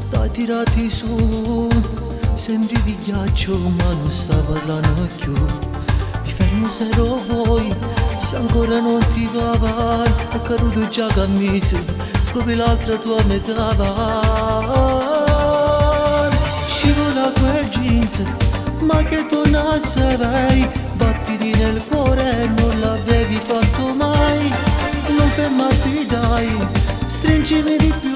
t'ha tirati su. Sembri di ghiaccio ma non sta parlando più. Mi fermo se lo vuoi, se ancora non ti va vai. È caduto già cammiso, scopri l'altra tua metà vai. Scivola quel jeans, ma che donna sei? Battiti nel cuore, non l'avevi fatto mai. Non fermarti dai, stringimi di più.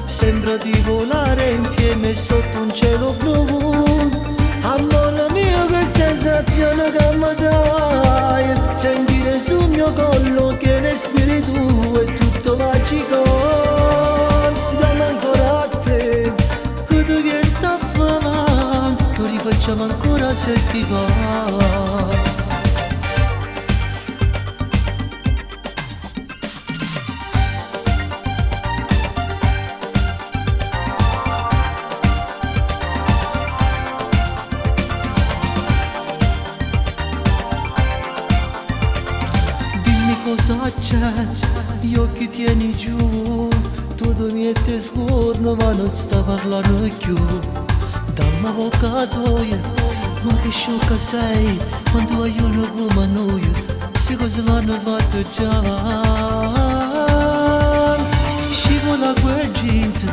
Sembra di volare insieme sotto un cielo blu. Amore mio, che sensazione che mi dai. Sentire sul mio collo che respiri tu è tutto magico. Dammi ancora a te, che devi stare a fare. Lo rifacciamo ancora se ti va. Cosa c'è? Gli occhi tieni giù, tutto mi te scorno ma non sta parlando più. Dammi avvocato, ma che sciocca sei, quando hai uno come noi, se cose l'hanno fatto già. Scivola quel jeans,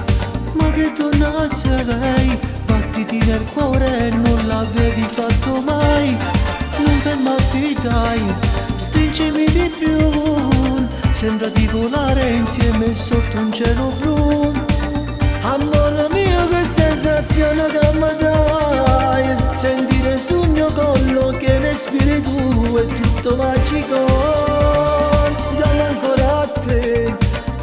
ma che donna sei, battiti nel cuore, non l'avevi fatto mai. Non fermarti dai, stringimi di più. Sembra di volare insieme sotto un cielo blu. Amore mio, che sensazione che mi dai. Sentire sul mio collo che respiri tu è tutto magico. Dammi ancora a te,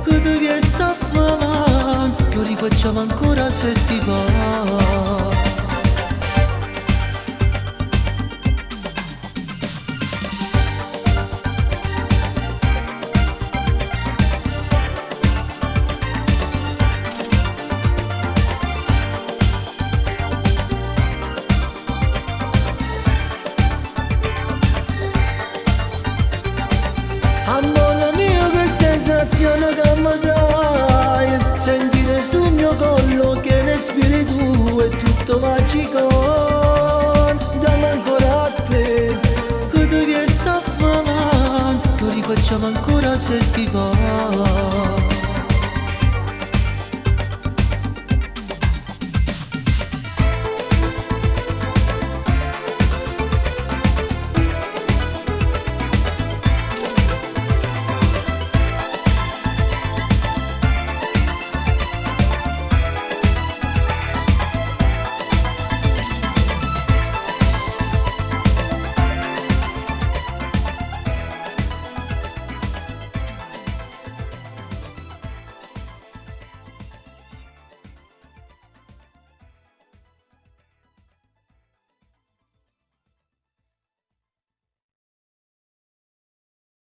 che devi stare a fare. Lo rifacciamo ancora se ti va. Amore mio, che sensazione che mi dai. Sentire sul mio collo che respiri tu è tutto magico. Dammi ancora a te, che devi stare a fare. Lo rifacciamo ancora se ti va.